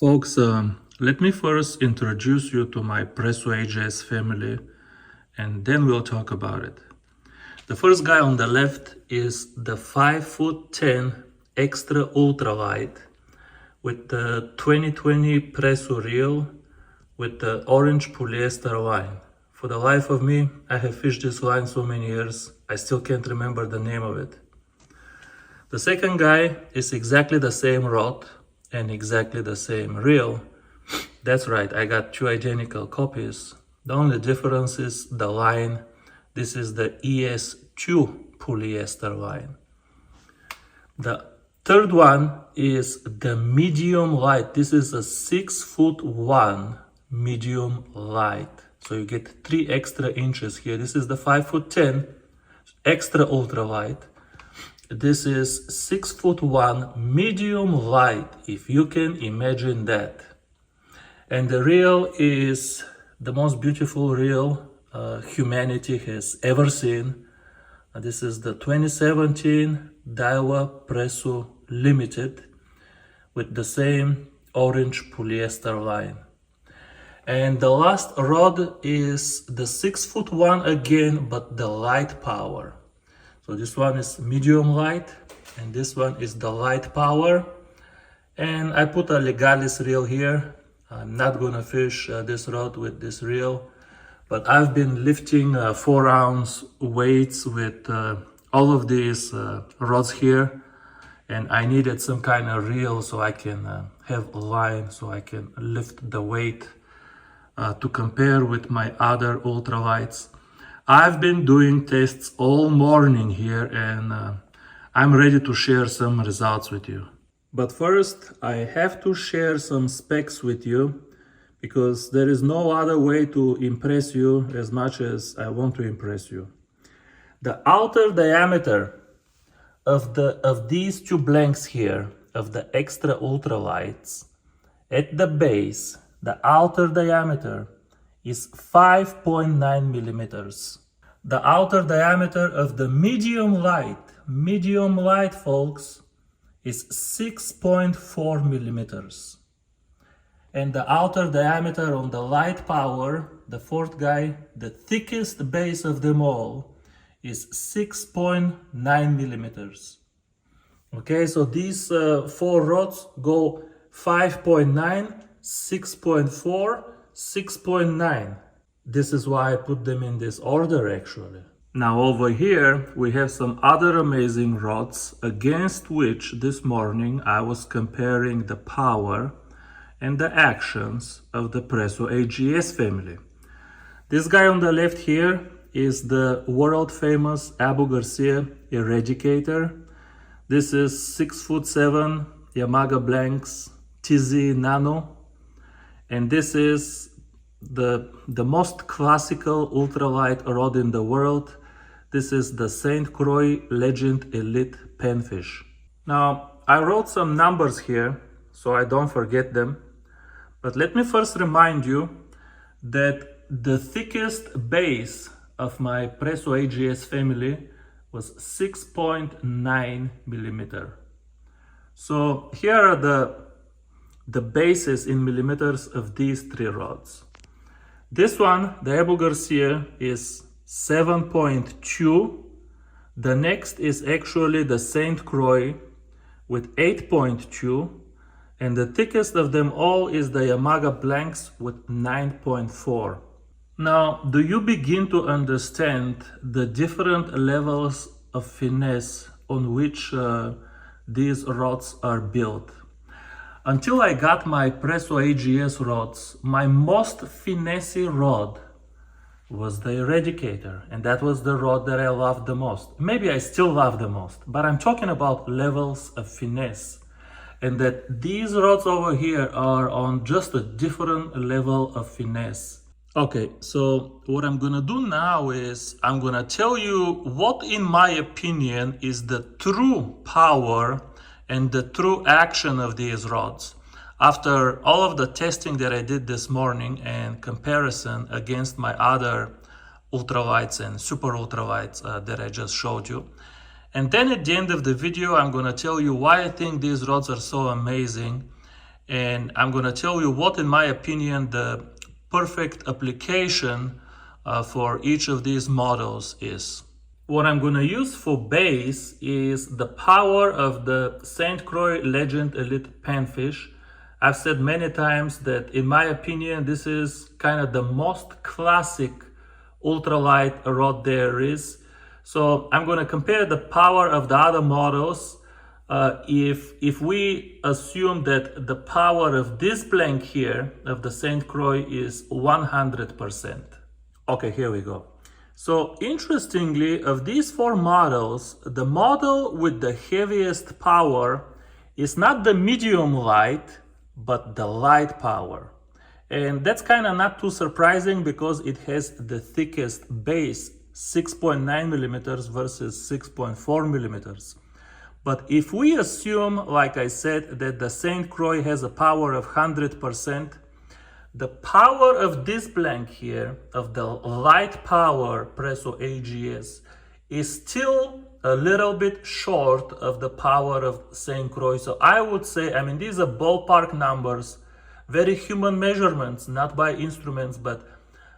Folks, let me first introduce you to my Presso AJS family, and then we'll talk about it. The first guy on the left is the 5'10" extra ultralight with the 2020 Presso reel with the orange polyester line. For the life of me, I have fished this line so many years, I still can't remember the name of it. The second guy is exactly the same rod and exactly the same reel. That's right, I got two identical copies. The only difference is the line. This is the ES2 polyester line. The third one is the medium light. This is a 6'1" medium light. So you get 3 extra inches here. This is the 5'10" extra ultralight. This is 6'1" medium light, if you can imagine that. And the reel is the most beautiful reel humanity has ever seen. This is the 2017 Daiwa Presso Limited with the same orange polyester line. And the last rod is the 6'1" again, but the light power. So this one is medium light and this one is the light power. And I put a Legalis reel here. I'm not gonna fish this rod with this reel, but I've been lifting 4-ounce weights with all of these rods here, and I needed some kind of reel so I can have a line so I can lift the weight to compare with my other ultralights. I've been doing tests all morning here, and I'm ready to share some results with you. But first, I have to share some specs with you, because there is no other way to impress you as much as I want to impress you. The outer diameter of these two blanks here, of the extra ultralights, at the base, the outer diameter is 5.9 millimeters. The outer diameter of the medium light, folks, is 6.4 millimeters. And the outer diameter on the light power, the fourth guy, the thickest base of them all, is 6.9 millimeters. Okay, so these 4 rods go 5.9, 6.4, 6.9. This is why I put them in this order actually. Now over here we have some other amazing rods against which this morning I was comparing the power and the actions of the Presso AGS family. This guy on the left here is the world famous Abu Garcia Eradicator. This is 6'7" Yamaha Blanks TZ Nano, and this is the most classical ultralight rod in the world. This is the St. Croix Legend Elite Panfish. Now, I wrote some numbers here so I don't forget them, but let me first remind you that the thickest base of my Presso AGS family was 6.9 millimeter. So here are the bases in millimeters of these 3 rods. This one, the Abu Garcia, is 7.2. The next is actually the St. Croix with 8.2. And the thickest of them all is the Yamaha Blanks with 9.4. Now, do you begin to understand the different levels of finesse on which these rods are built? Until I got my Presso AGS rods, my most finessey rod was the Eradicator, and that was the rod that I loved the most. Maybe I still love the most, but I'm talking about levels of finesse, and that these rods over here are on just a different level of finesse. Okay, so what I'm gonna do now is I'm gonna tell you what, in my opinion, is the true power and the true action of these rods. After all of the testing that I did this morning and comparison against my other ultralights and super ultralights that I just showed you. And then at the end of the video, I'm gonna tell you why I think these rods are so amazing and I'm gonna tell you what, in my opinion, the perfect application for each of these models is. What I'm gonna use for base is the power of the St. Croix Legend Elite Panfish. I've said many times that, in my opinion, this is kind of the most classic ultralight rod there is. So I'm going to compare the power of the other models. If we assume that the power of this blank here of the St. Croix is 100%. Okay, here we go. So interestingly, of these four models, the model with the heaviest power is not the medium light, but the light power. And that's kind of not too surprising because it has the thickest base, 6.9 millimeters versus 6.4 millimeters. But if we assume, like I said, that the St. Croix has a power of 100%, the power of this blank here, of the light power Presso AGS, is still a little bit short of the power of St. Croix. So I would say, I mean, these are ballpark numbers, very human measurements, not by instruments, but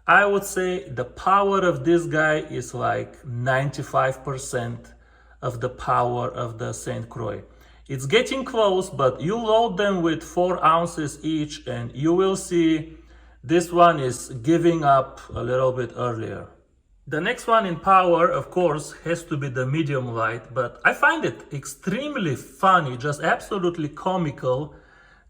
I would say the power of this guy is like 95% of the power of the St. Croix. It's getting close, but you load them with 4 ounces each and you will see this one is giving up a little bit earlier. The next one in power, of course, has to be the medium light, but I find it extremely funny, just absolutely comical,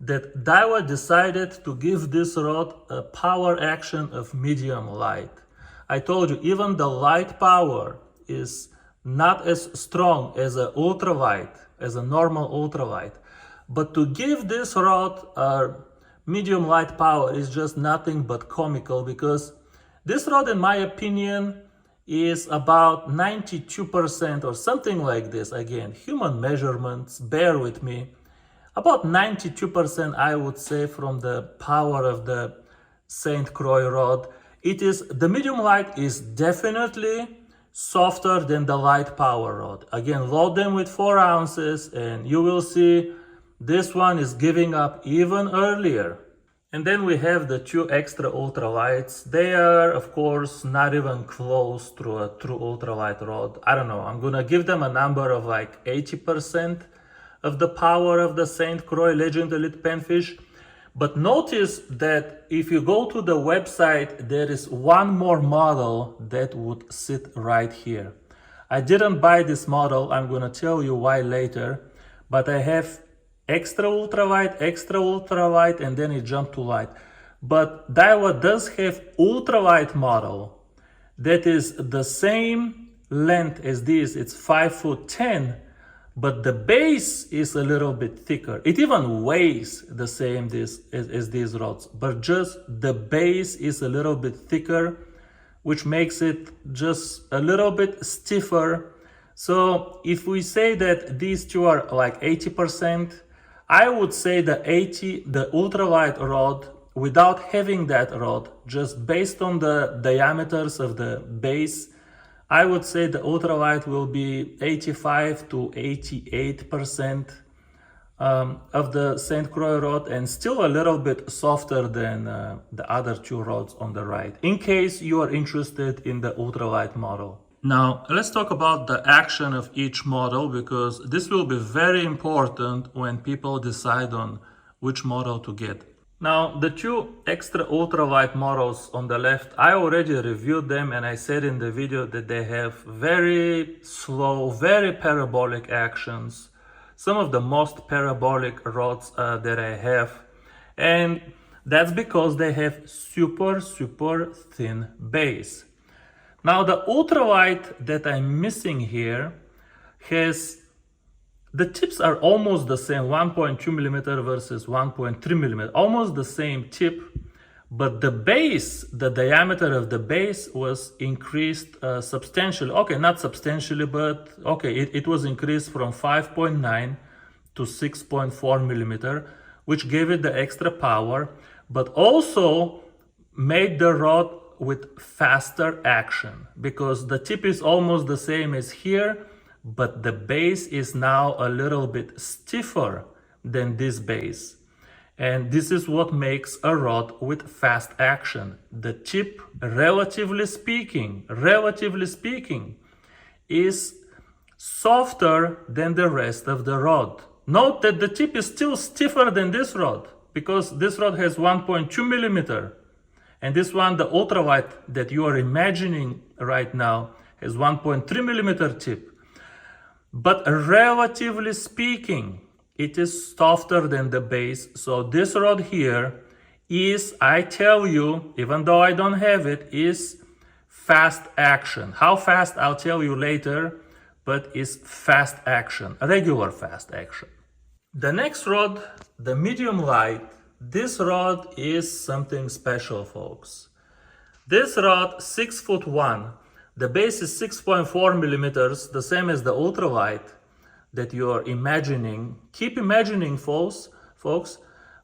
that Daiwa decided to give this rod a power action of medium light. I told you, even the light power is not as strong as an ultralight, as a normal ultralight. But to give this rod a medium light power is just nothing but comical, because this rod, in my opinion, is about 92% or something like this. Again, human measurements, bear with me. About 92%, I would say, from the power of the St. Croix rod. The medium light is definitely softer than the light power rod. Again, load them with 4 ounces and you will see this one is giving up even earlier. And then we have the 2 extra ultralights. They are, of course, not even close to a true ultralight rod. I don't know, I'm gonna give them a number of like 80% of the power of the St. Croix Legend Elite Panfish. But notice that if you go to the website, there is one more model that would sit right here. I didn't buy this model, I'm gonna tell you why later, but I have extra ultralight, and then it jumped to light. But Daiwa does have ultralight model that is the same length as this, it's 5'10", but the base is a little bit thicker. It even weighs the same as these rods, but just the base is a little bit thicker, which makes it just a little bit stiffer. So if we say that these two are like 80%, I would say the ultralight rod, without having that rod, just based on the diameters of the base, I would say the ultralight will be 85 to 88% of the St. Croix rod, and still a little bit softer than the other 2 rods on the right, in case you are interested in the ultralight model. Now, let's talk about the action of each model, because this will be very important when people decide on which model to get. Now, the 2 extra ultralight models on the left, I already reviewed them and I said in the video that they have very slow, very parabolic actions. Some of the most parabolic rods that I have. And that's because they have super thin base. Now, the ultralight that I'm missing here the tips are almost the same, 1.2 millimeter versus 1.3 millimeter, almost the same tip, but the base, the diameter of the base was increased substantially. Okay, not substantially, but okay, it was increased from 5.9 to 6.4 millimeter, which gave it the extra power, but also made the rod with faster action, because the tip is almost the same as here, but the base is now a little bit stiffer than this base. And this is what makes a rod with fast action. The tip, relatively speaking, is softer than the rest of the rod. Note that the tip is still stiffer than this rod, because this rod has 1.2 millimeter. And this one, the ultralight that you are imagining right now, has 1.3 millimeter tip. But relatively speaking, it is softer than the base. So this rod here is, I tell you, even though I don't have it, is fast action. How fast, I'll tell you later, but is fast action, regular fast action. The next rod, the medium light, this rod is something special, folks. This rod, 6'1", the base is 6.4 millimeters, the same as the ultralight that you are imagining. Keep imagining, folks,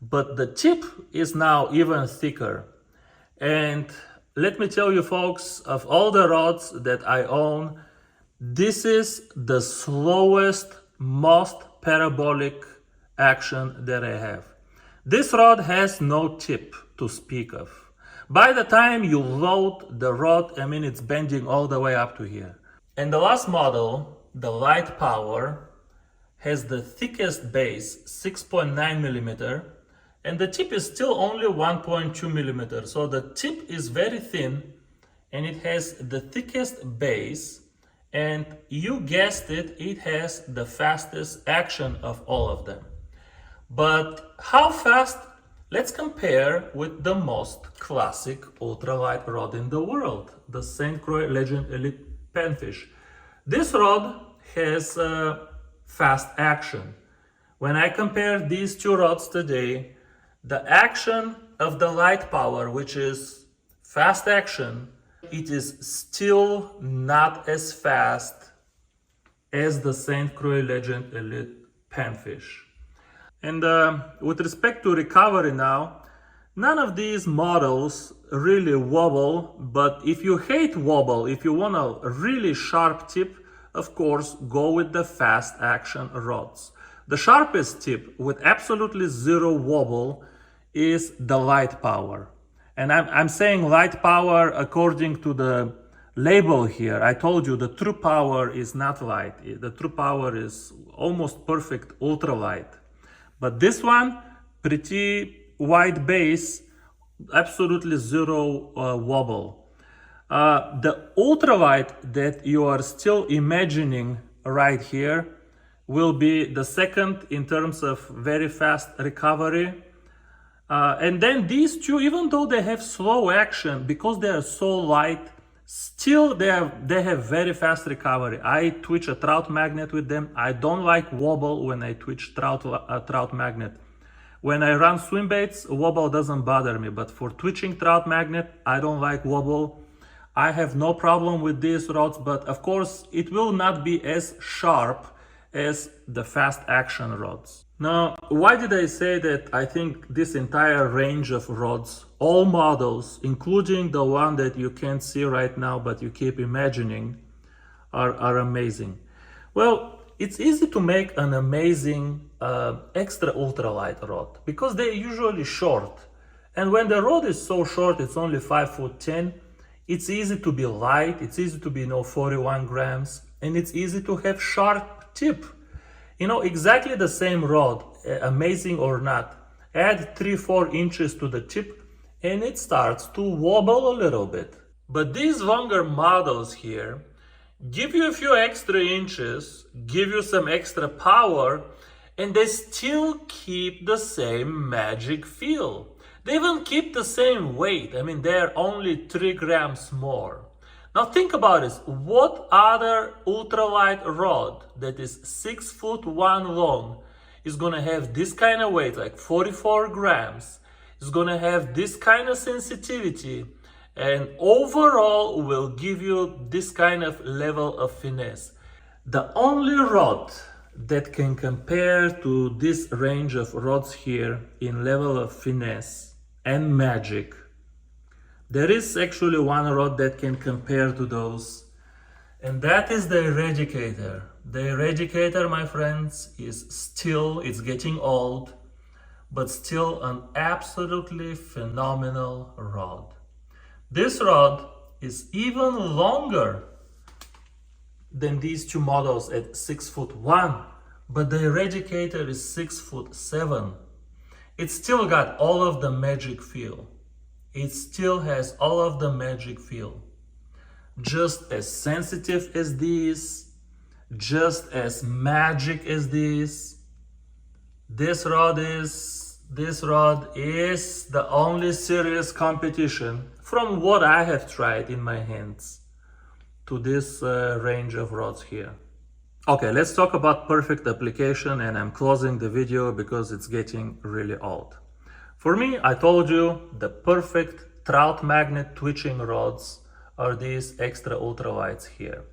but the tip is now even thicker. And let me tell you, folks, of all the rods that I own, this is the slowest, most parabolic action that I have. This rod has no tip to speak of. By the time you load the rod, I mean, it's bending all the way up to here. And the last model, the Light Power, has the thickest base, 6.9 millimeter, and the tip is still only 1.2 millimeter. So the tip is very thin, and it has the thickest base, and you guessed it, it has the fastest action of all of them. But how fast? Let's compare with the most classic ultralight rod in the world, the St. Croix Legend Elite Panfish. This rod has fast action. When I compare these two rods today, the action of the Light Power, which is fast action, it is still not as fast as the St. Croix Legend Elite Panfish. And with respect to recovery now, none of these models really wobble, but if you hate wobble, if you want a really sharp tip, of course, go with the fast action rods. The sharpest tip with absolutely zero wobble is the Light Power. And I'm saying Light Power according to the label here. I told you the true power is not light. The true power is almost perfect ultralight. But this one, pretty wide base, absolutely zero wobble. The ultralight that you are still imagining right here will be the second in terms of very fast recovery. And then these two, even though they have slow action, because they are so light, still they have very fast recovery. I twitch a trout magnet with them. I don't like wobble when I twitch trout magnet. When I run swim baits, wobble doesn't bother me, but for twitching trout magnet, I don't like wobble. I have no problem with these rods, but of course it will not be as sharp as the fast action rods. Now, why did I say that I think this entire range of rods, all models, including the one that you can't see right now but you keep imagining, are amazing? Well, it's easy to make an amazing extra ultralight rod because they're usually short. And when the rod is so short, it's only 5'10", it's easy to be light, it's easy to be 41 grams, and it's easy to have sharp tip. Exactly the same rod, amazing or not, add 3-4 inches to the tip and it starts to wobble a little bit. But these longer models here give you a few extra inches, give you some extra power, and they still keep the same magic feel. They even keep the same weight. I mean, they're only 3 grams more. Now think about this. What other ultralight rod that is 6'1" long is gonna have this kind of weight, like 44 grams, is gonna have this kind of sensitivity, and overall will give you this kind of level of finesse? The only rod that can compare to this range of rods here in level of finesse and magic, there is actually one rod that can compare to those, and that is the Eradicator. The Eradicator, my friends, it's getting old, but still an absolutely phenomenal rod. This rod is even longer than these two models at 6'1", but the eradicator is 6'7". It still got all of the magic feel. It still has all of the magic feel. Just as sensitive as this, just as magic as this. This rod is the only serious competition from what I have tried in my hands to this range of rods here. Okay, let's talk about perfect application, and I'm closing the video because it's getting really old. For me, I told you the perfect trout magnet twitching rods are these extra ultralights here.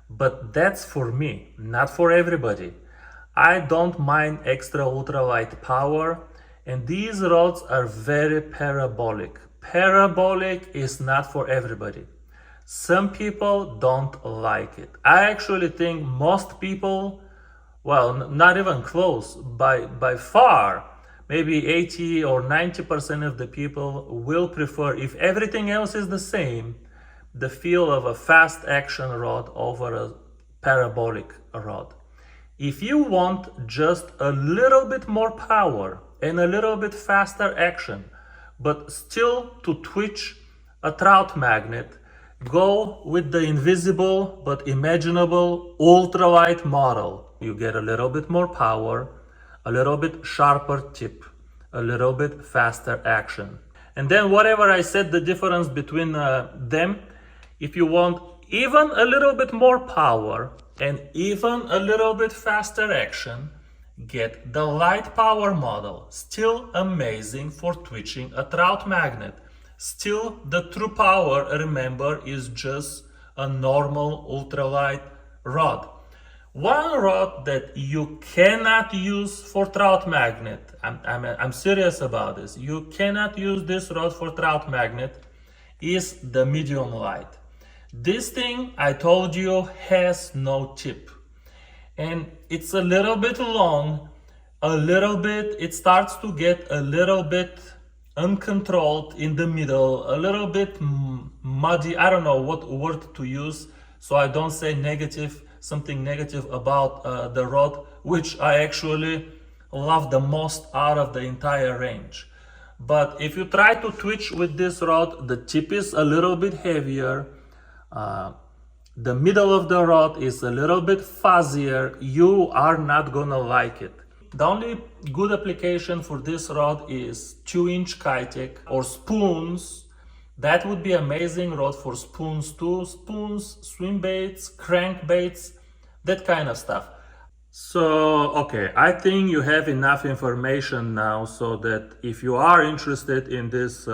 But that's for me, not for everybody. I don't mind extra ultralight power, and these rods are very parabolic. Parabolic is not for everybody. Some people don't like it. I actually think most people, well, not even close, by far, maybe 80 or 90% of the people will prefer, if everything else is the same, the feel of a fast action rod over a parabolic rod. If you want just a little bit more power and a little bit faster action, but still to twitch a trout magnet, go with the invisible but imaginable ultralight model. You get a little bit more power, a little bit sharper tip, a little bit faster action. And then whatever I said, the difference between them, if you want even a little bit more power and even a little bit faster action, get the light power model. Still amazing for twitching a trout magnet. Still, the true power, remember, is just a normal ultralight rod. One rod that you cannot use for trout magnet, I'm serious about this, you cannot use this rod for trout magnet, is the medium light. This thing, I told you, has no tip. And it's a little bit long, it starts to get a little bit uncontrolled in the middle, a little bit muddy. I don't know what word to use, so I don't say something negative about the rod, which I actually love the most out of the entire range. But if you try to twitch with this rod, the tip is a little bit heavier. The middle of the rod is a little bit fuzzier. You are not gonna like it. The only good application for this rod is 2-inch Kitek or spoons. That would be amazing rod for spoons too. Spoons, swim baits, crank baits, that kind of stuff. So, okay, I think you have enough information now so that if you are interested in this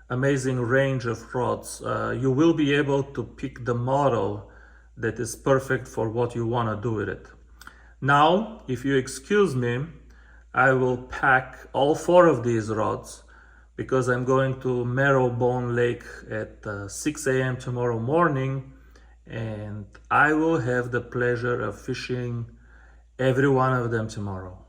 amazing range of rods, you will be able to pick the model that is perfect for what you want to do with it. Now, if you excuse me, I will pack all 4 of these rods because I'm going to Marrowbone Lake at 6 a.m. tomorrow morning, and I will have the pleasure of fishing every one of them tomorrow.